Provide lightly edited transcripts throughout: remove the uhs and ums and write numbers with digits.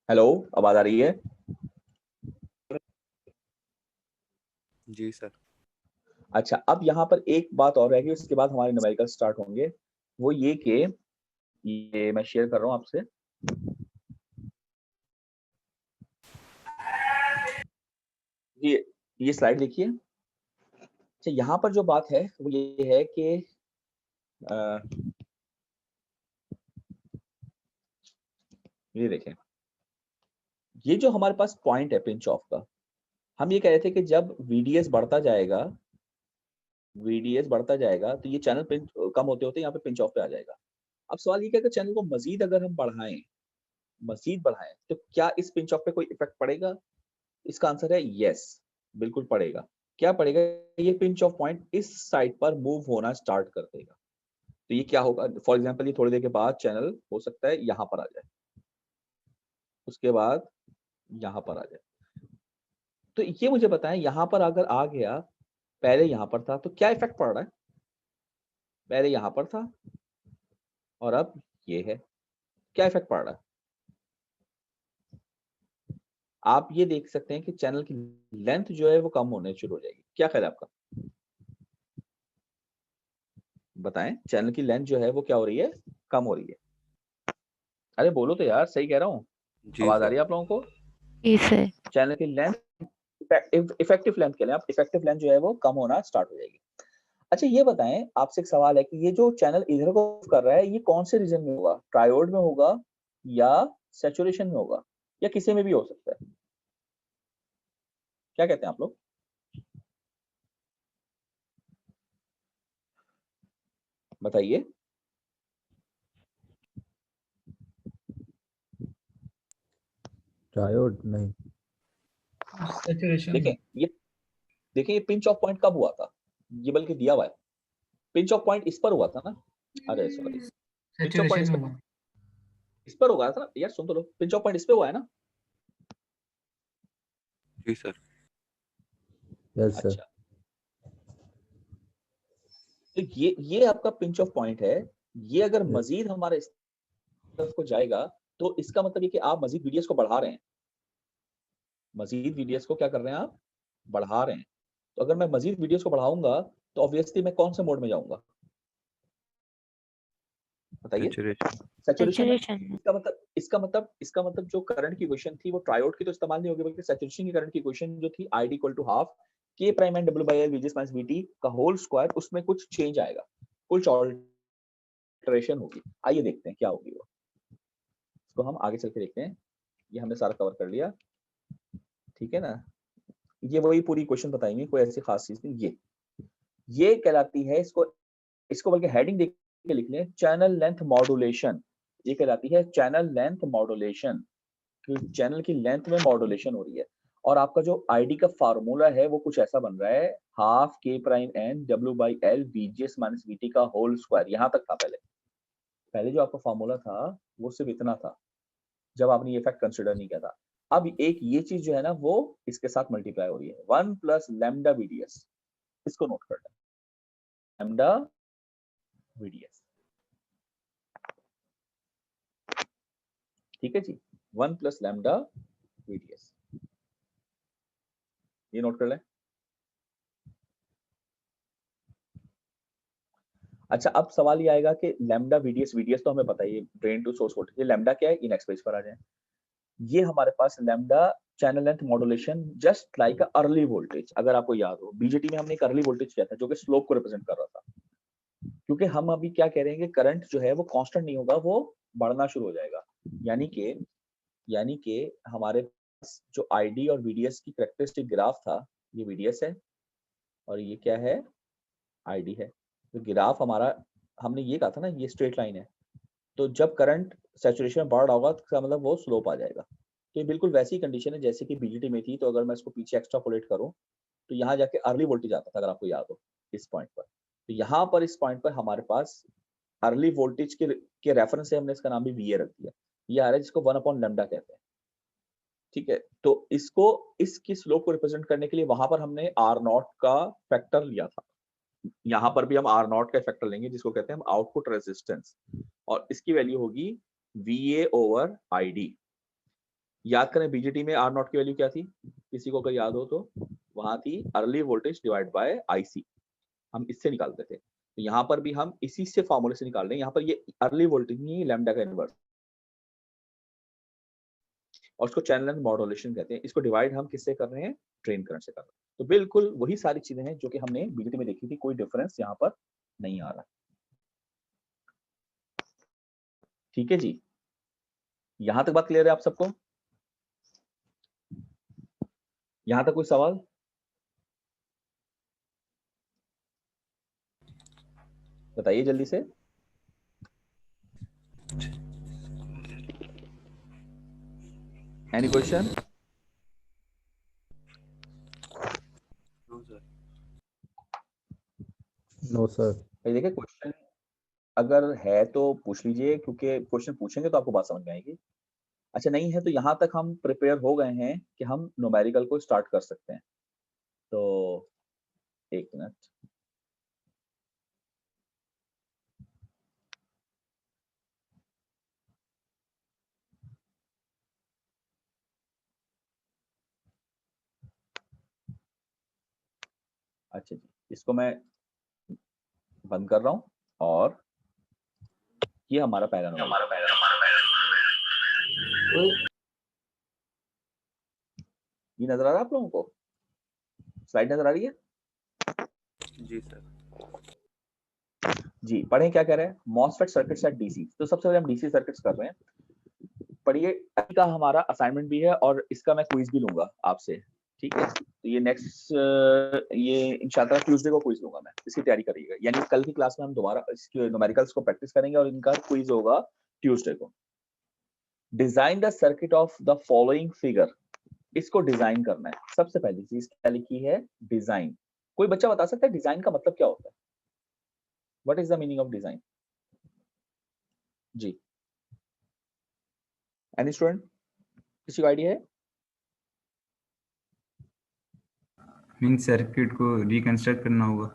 Hello, आवाज आ रही है? जी सर। अच्छा, अब यहाँ पर एक बात और रहेगी, उसके बाद हमारे न्यूमेरिकल स्टार्ट होंगे। वो ये कि ये मैं शेयर कर रहा हूँ आपसे। ये स्लाइड देखिए। अच्छा, यहाँ पर जो बात है वो ये है कि अ, ये देखें, ये जो हमारे पास पॉइंट है पिंच ऑफ का, हम ये कह रहे थे कि जब वीडीएस बढ़ता जाएगा तो ये चैनल पिंच कम होते होते यहाँ पे पिंच ऑफ पे आ जाएगा। अब सवाल ये है कि चैनल को मजीद अगर हम मजीद बढ़ाएं तो क्या इस पिंच ऑफ पे कोई इफेक्ट पड़ेगा? इसका आंसर है यस, बिल्कुल पड़ेगा। क्या पड़ेगा? ये पिंच ऑफ पॉइंट इस साइड पर मूव होना स्टार्ट कर देगा। तो ये क्या होगा? फॉर एग्जांपल ये थोड़ी देर के बाद चैनल हो सकता है यहाँ पर आ जाए, उसके बाद यहाँ पर आ जाए। तो ये मुझे बताएं, यहाँ पर अगर आ गया, पहले यहाँ पर था, तो क्या इफेक्ट पड़ रहा है? पहले यहाँ पर था और अब ये है, क्या इफेक्ट पड़ रहा है? आप ये देख सकते हैं कि चैनल की लेंथ जो है वो कम होने शुरू हो जाएगी। क्या ख्याल है आपका? बताएं, चैनल की लेंथ जो है वो क्या हो रही है? कम हो रही है। अरे बोलो तो यार, सही कह रहा हूँ। जी आवाज आ सर। रही है आप लोगों को? जी सर। चैनल की लेंथ, इफेक्टिव लेंथ के लिए आप इफेक्टिव लेंथ जो है वो कम होना स्टार्ट हो जाएगी। अच्छा, ये बताएं, आपसे एक सवाल है कि ये जो चैनल इधर को कर रहा है, ये कौन से रीजन में होगा? ट्रायोड में होगा या सैचुरेशन में होगा, या किसी में भी हो सकता है? क्या कहते हैं आप लोग? बताइए। ट्रायोड नहीं। सैचुरेशन देखें में। ये देखें, ये पिंच ऑफ पॉइंट कब हुआ था? ये बल्कि दिया हुआ है। पिंच ऑफ पॉइंट इस पर हुआ था ना? अरे sorry, pinch of point saturation में हुआ। इस पर होगा था ना यार, सुन तो लो, पिंच ऑफ पॉइंट इस पे हुआ है ना? जी सर। Yes sir. अच्छा, तो ये आपका पिंच ऑफ पॉइंट है। ये अगर मजीद हमारे इस तरफ को जाएगा, तो इसका मतलब ये कि आप मजीद वीडियोस को बढ़ा रहे हैं। मजीद वीडियोस को क्या कर रहे हैं आप? बढ़ा रहे हैं। तो अगर मैं मजीद वीडियोस को बढ़ाऊंगा, तो ऑब्वियसली मैं कौन से मोड में जाऊंगा? बताइए। सैचुरेशन। सैचुरेशन में। सैचुरेशन में। इसका मतलब जो करंट की इक्वेशन थी वो ट्रायोड की तो इस्तेमाल नहीं होगी, बल्कि सैचुरेशन की करंट की इक्वेशन जो थी ID equal to half K prime and W by L VGS minus VT का होल स्क्वायर, उसमें कुछ चेंज आएगा, कुछ ऑल्टरेशन होगी। आइए देखते हैं क्या होगी वो। इसको हम आगे चल के देखते हैं। ये हमने सारा कवर कर लिया, ठीक है ना? ये वही पूरी क्वेश्चन बताएंगे, कोई ऐसी खास चीज नहीं। ये कहलाती है, इसको इसको बल्कि हेडिंग देख के लिख लें, चैनल लेंथ मॉड्यूलेशन। ये कहलाती है चैनल लेंथ मॉड्यूलेशन, कि चैनल की लेंथ में मॉड्यूलेशन हो रही है। और आपका जो आईडी का फार्मूला है वो कुछ ऐसा बन रहा है, half K prime N W by L VGS minus VT का होल स्क्वायर। यहां तक था पहले। पहले जो आपका फार्मूला था वो सिर्फ इतना था, जब आपने ये फैक्ट कंसिडर नहीं किया था। अब एक ये चीज जो है ना, वो इसके साथ मल्टीप्लाई हो रही है, 1 प्लस लैम्डा वीडीएस। इसको नोट कर लें, लैम्डा वीडीएस। ठीक है जी, 1 प्लस लैम्डा वीडीएस, ये नोट कर लें। अच्छा, अब सवाल ये आएगा कि लैम्डा वीडीएस, वीडीएस तो हमें पता है, ये ड्रेन टू सोर्स वोल्टेज। ये लैम्डा क्या है? इन एक्स पे इस पर आ जाए। ये हमारे पास lambda channel length modulation just like early voltage. अगर आपको याद हो, बीजेटी में हमने एक अर्ली वोल्टेज किया था जो कि स्लोप को रिप्रेजेंट कर रहा था। क्योंकि हम अभी क्या कह रहे हैं कि करंट जो है वो कांस्टेंट नहीं होगा, वो बढ़ना शुरू हो जाएगा। यानी कि हमारे पास जो आईडी और वीडीएस की कैरेक्टरिस्टिक ग्राफ था, ये वीडीएस है और ये क्या है? आईडी है। तो ग्राफ हमारा, हमने ये कहा था ना, ये स्ट्रेट लाइन है। तो जब करंट सैचुरेशन में बढ़ रहा होगा तो इसका मतलब वो स्लोप आ जाएगा। तो ये बिल्कुल वैसी कंडीशन है जैसे कि बीजेटी में थी। तो अगर मैं इसको पीछे एक्स्ट्रापोलेट करूं, तो यहाँ जाके अर्ली वोल्टेज आता था, अगर आपको याद हो, इस पॉइंट पर। तो यहाँ पर इस पॉइंट पर हमारे पास अर्ली वोल्टेज के रेफरेंस से हमने इसका नाम भी वीए रख दिया। ये आ रहा है जिसको 1 अपॉन लैम्डा कहते हैं। ठीक है, तो इसको, इसकी स्लोप को रिप्रेजेंट करने के लिए वहां पर हमने आर नॉट का फैक्टर लिया था। यहाँ पर भी हम आर नॉट का फैक्टर लेंगे, जिसको कहते हैं हम आउटपुट रेजिस्टेंस, और इसकी वैल्यू होगी VA ओवर ID। याद करें बीजेटी में आर नॉट की वैल्यू क्या थी, किसी को अगर याद हो तो वहां थी early voltage divide by IC, हम इससे निकालते थे। तो यहाँ पर भी हम इसी से फॉर्मूले से निकाल रहे हैं। यहाँ पर ये अर्ली वोल्टेज नहीं है, लैम्डा का इनवर्स, और इसको चैनल लेंथ मॉड्यूलेशन कहते हैं। इसको डिवाइड हम किससे कर रहे हैं, ड्रेन करंट से कर रहे हैं। तो बिल्कुल वही सारी चीजें हैं जो कि हमने बीजेटी में देखी थी, कोई डिफरेंस यहाँ पर नहीं आ रहा। ठीक है जी, यहां तक बात क्लियर है आप सबको? यहां तक कोई सवाल? बताइए जल्दी से। Any question? No sir. No sir. भाई देखिए, क्वेश्चन अगर है तो पूछ लीजिए, क्योंकि क्वेश्चन पूछेंगे तो आपको बात समझ में आएगी। अच्छा नहीं है तो यहाँ तक हम प्रिपेयर हो गए हैं कि हम न्यूमेरिकल को स्टार्ट कर सकते हैं। तो एक मिनट, अच्छा जी, इसको मैं बंद कर रहा हूँ और ये हमारा पहला नंबर। ये नजर आ रहा है आप लोगों को? स्लाइड नजर आ रही है? जी सर। जी, पढ़ें क्या कह रहे हैं। MOSFET circuits at DC. तो सबसे पहले हम डीसी सर्किट्स कर रहे हैं। पढ़िए, का हमारा असाइनमेंट भी है और इसका मैं क्विज भी लूंगा आपसे, ठीक है? तो ये नेक्स्ट ये इंशाल्लाह ट्यूसडे को क्विज लूंगा मैं, इसकी तैयारी करिएगा। यानी कल की क्लास में हम दोबारा इसके न्यूमेरिकल्स को प्रैक्टिस करेंगे और इनका क्विज होगा ट्यूसडे को। Design the circuit of the following figure. इसको डिजाइन करना है। सबसे पहली चीज क्या लिखी है, डिजाइन। कोई बच्चा बता सकता है डिजाइन का मतलब क्या होता है? What is the meaning of design? जी, एनी स्टूडेंट, किसी को आइडिया है? मीन सर्किट को रिकंस्ट्रक्ट करना होगा।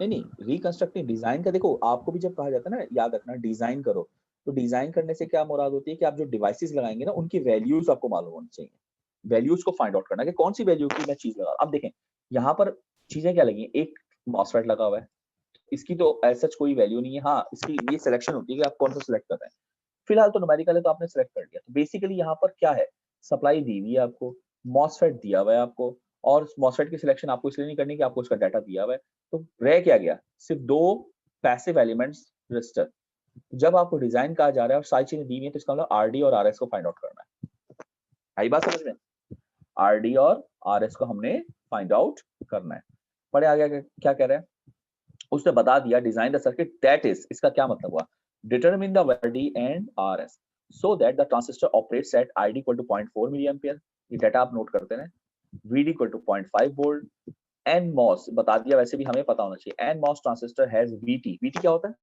नहीं, रिकंस्ट्रक्टिंग डिजाइन का देखो, आपको भी जब कहा जाता है ना, याद रखना डिजाइन करो, तो डिजाइन करने से क्या मुराद होती है कि आप जो डिवाइसेस लगाएंगे ना उनकी वैल्यूज आपको मालूम होनी चाहिए। वैल्यूज को फाइंड आउट करना कि कौन सी वैल्यू की मैं चीज लगा। अब देखें यहाँ पर चीजें क्या लगी हैं, एक मॉसफेट लगा हुआ है, इसकी तो ऐसा कोई वैल्यू नहीं है। हाँ, इसकी ये सिलेक्शन होती है कि आप कौन सा सिलेक्ट कर रहे हैं। फिलहाल तो न्यूमेरिकल है तो आपने सिलेक्ट कर लिया। तो बेसिकली यहाँ पर क्या है, सप्लाई दी हुई है आपको, मॉसफेट दिया हुआ है आपको, और मॉसफेट की सिलेक्शन आपको इसलिए नहीं करनी कि आपको उसका डाटा दिया हुआ है। तो रह क्या गया, सिर्फ दो पैसिव एलिमेंट्स रजिस्टर। जब आपको डिजाइन कहा जा रहा है और सारी चीजें दी हुई है तो इसका मतलब आरडी और आरएस को फाइंड आउट करना है। आई बात समझ में? आरडी और आरएस को हमने फाइंड आउट करना है। पढ़े आगे क्या कह रहे हैं, उसने बता दिया design the circuit that is, इसका क्या मतलब हुआ, determine the value and RS so that the transistor operates at ID equal to 0.4 milli ampere. ये डाटा आप नोट करते हैं। VD equal to 0.5 volt. N MOS बता दिया, वैसे भी हमें पता होना चाहिए। N MOS transistor has VT. VT क्या होता है,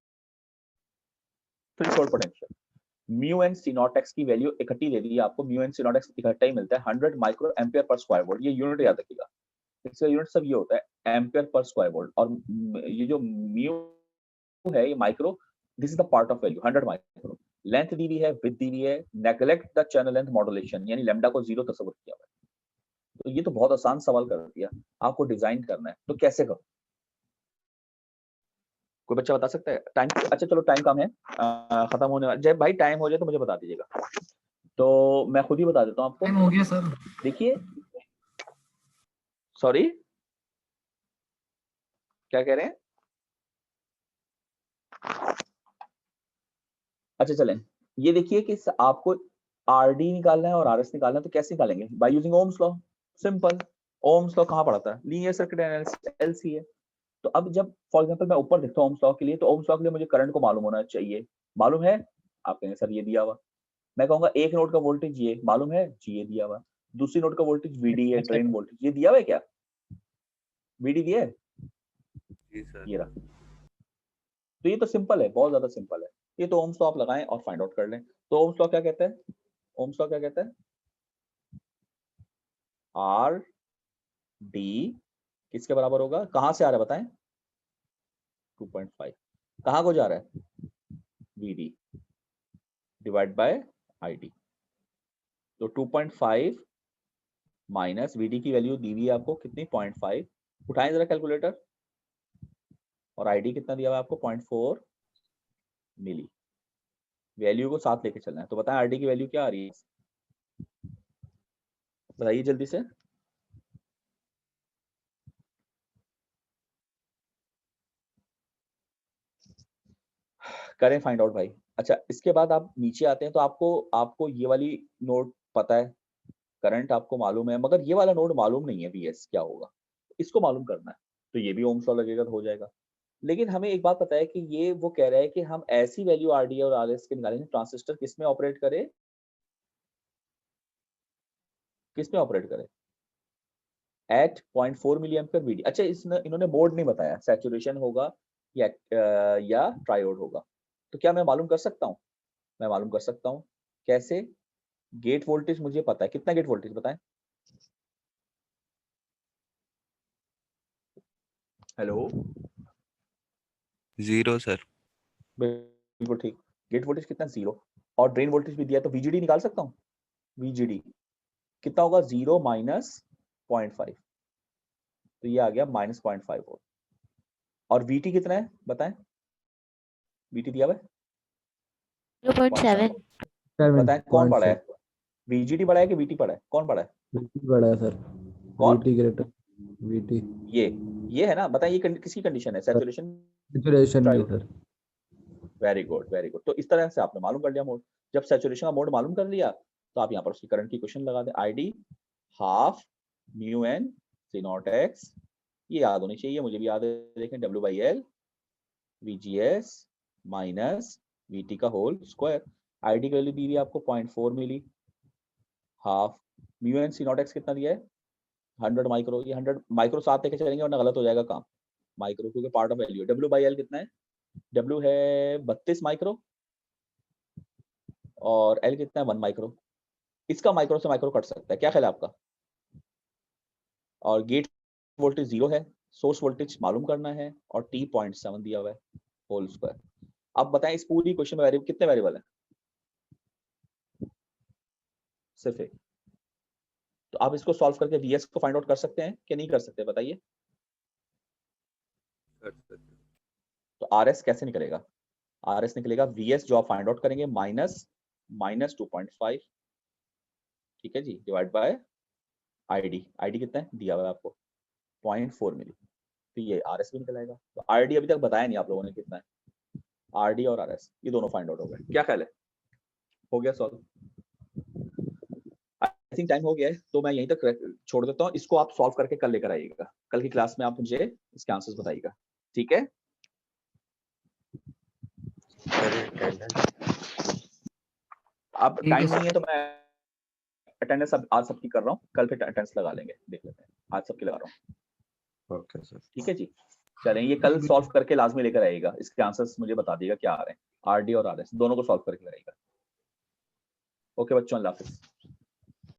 threshold potential. Mu N C not X की वैल्यू इकट्ठी दे दी है आपको। Mu N C not x इकट्ठा ही मिलता है 100 माइक्रो एम्पियर पर स्क्वायर वोल्ट। ये यूनिट याद रखिएगा, इसका यूनिट सब ये होता है एम्पियर पर स्क्वायर वोल्ट। और ये जो म्यू है ये micro, this is the part of value 100 micro. Length दी हुई है, विड्थ दी हुई है। Neglect the channel length modulation, यानी लैम्डा को 0 तस्वीर किया हुआ है। तो ये तो बहुत आसान सवाल कर दिया, आपको डिजाइन करना है तो कैसे करो? कोई बच्चा बता सकता है टाइम? अच्छा चलो, टाइम कम है, खत्म होने वाला। जब भाई टाइम हो जाए तो मुझे बता दीजिएगा, तो मैं खुद ही बता देता हूँ आपको। टाइम हो गया सर। देखिए, सॉरी क्या कह रहे हैं? अच्छा चलें, ये देखिए कि आपको आरडी निकालना है और आरएस निकालना है, तो कैसे निकालेंगे? By using Ohm's law. Simple. Ohm's law कहाँ पढ़ता है, लीनियर सर्किट एनालिसिस एलसी है। तो अब जब फॉर एग्जांपल मैं ऊपर देखता हूँ ओम्स लॉ के लिए, तो ओम्स लॉ के लिए मुझे करंट को मालूम होना चाहिए। मालूम है? आप कहेंगे सर ये दिया हुआ। मैं कहूंगा एक नोड का वोल्टेज ये मालूम है जी, ये दिया हुआ। दूसरी नोड का वोल्टेज वीडी है, ड्रेन वोल्टेज ये दिया हुआ है क्या? वीडी दिया है, जी सर। ये रहा। तो ये तो सिंपल है, बहुत ज्यादा सिंपल है। ये तो ओम्स लॉ आप लगाएं और फाइंड आउट कर लें। तो ओम्स लॉ क्या कहता है, ओम्स लॉ क्या कहता है, आर डी किसके बराबर होगा, कहां से आ रहा है बताएं? 2.5 कहां को जा रहा है, वीडी डिवाइड बाय आईडी। तो 2.5 माइनस वीडी की वैल्यू दी हुई है आपको कितनी 0.5, उठाएं जरा कैलकुलेटर, और आईडी कितना दिया हुआ है आपको 0.4 मिली। वैल्यू को साथ लेके चलना है, तो बताएं आरडी की वैल्यू क्या आ रही है, बताइए जल्दी से। करें फाइंड आउट भाई। अच्छा, इसके बाद आप नीचे आते हैं तो आपको ये वाली नोड पता है, करंट आपको मालूम है, मगर ये वाला नोड मालूम नहीं है वीएस क्या होगा, इसको मालूम करना है। तो ये भी ओम्स लॉ लगेगा तो हो जाएगा। लेकिन हमें एक बात पता है कि ये वो कह रहा है कि हम ऐसी वैल्यू आरडी और आरएस के निकालेंगे ट्रांजिस्टर किस में ऑपरेट करे, किस में ऑपरेट करे, एट 0.4 मिली एम्पियर वीडी। अच्छा, इन्होंने मोड नहीं बताया, सैचुरेशन होगा या ट्रायोड होगा। तो क्या मैं मालूम कर सकता हूँ? मैं मालूम कर सकता हूँ। कैसे? गेट वोल्टेज मुझे पता है, कितना गेट वोल्टेज बताएं। Hello, 0 sir. बिल्कुल ठीक। गेट वोल्टेज कितना? 0। और ड्रेन वोल्टेज भी दिया है, तो वीजीडी निकाल सकता हूँ। वीजीडी कितना होगा? 0 माइनस 0.5, तो ये आ गया -0.5 वोल्ट। और वीटी कितना है बताएं, वीटी दिया हुआ है 0.7 बताएं कौन बड़ा है, वीजीडी बड़ा है कि वीटी बड़ा है, कौन बड़ा है? VT बड़ा है सर, कौन? VT ग्रेटर, VT ये है ना, बताएं ये किसकी कंडीशन है, सैचुरेशन सैचुरेशन की sir. Very good very good. तो इस तरह से आपने मालूम कर लिया मोड। जब सैचुरेशन का मोड मालूम कर लिया तो आप यहाँ पर उसकी करंट की क्वेश्चन लगा दें, ID half mu N C not x, ये याद होनी चाहिए, मुझे भी याद है, देखें W by L VGS minus VT का होल स्क्वायर। आईडी की वैल्यू दी हुई आपको 0.4 मिली, half mu N C not x कितना दिया है 100 माइक्रो, ये 100 माइक्रो साथ लेके चलेंगे वरना गलत हो जाएगा काम, माइक्रो क्योंकि पार्ट ऑफ वैल्यू है। डब्ल्यू बाई एल कितना है? डब्ल्यू है 32 माइक्रो और एल कितना है 1 माइक्रो। इसका माइक्रो से माइक्रो कट सकता है, क्या ख्याल है आपका? और गेट वोल्टेज 0 है, सोर्स वोल्टेज मालूम करना है, और टी 0.7 दिया हुआ है होल स्क्वायर। अब बताएं इस पूरी क्वेश्चन में वेरिएबल कितने वेरिएबल है? सिर्फ एक। तो आप इसको सॉल्व करके वीएस को फाइंड आउट कर सकते हैं कि नहीं कर सकते, बताइए। तो आरएस कैसे निकलेगा? आरएस निकलेगा वीएस जो आप फाइंड आउट करेंगे माइनस 2.5, ठीक है जी, डिवाइड बाय आईडी। आईडी कितना है दिया हुआ है आपको 0.4 मिली, तो ये आरएस भी निकल आएगा। तो आरडी अभी तक बताया नहीं आप लोगों ने कितना है, आरडी और आरएस ये दोनों फाइंड आउट हो गए, क्या ख्याल है? हो गया सॉल्व? आई थिंक टाइम हो गया है, तो मैं यहीं तक छोड़ देता हूँ, इसको आप सॉल्व करके कल लेकर आइएगा, कल की क्लास में आप मुझे इसके आंसर्स बताइएगा, ठीक है? अब ठीक है टाइम सर। नहीं है तो मैं अटेंडेंस आज सबकी कर रहा हूँ, कल फिर अटेंडेंस लगा लेंगे, देख लेते हैं, आज सबकी लगा रहा हूँ। Okay sir. ठीक है जी, चलें ये कल सॉल्व करके लाजमी लेकर आइएगा, इसके आंसर्स मुझे बता दिएगा क्या आ रहे हैं, आरडी और आरएस दोनों को सॉल्व करके लाइएगा। ओके बच्चों, अल्लाह हाफिज़।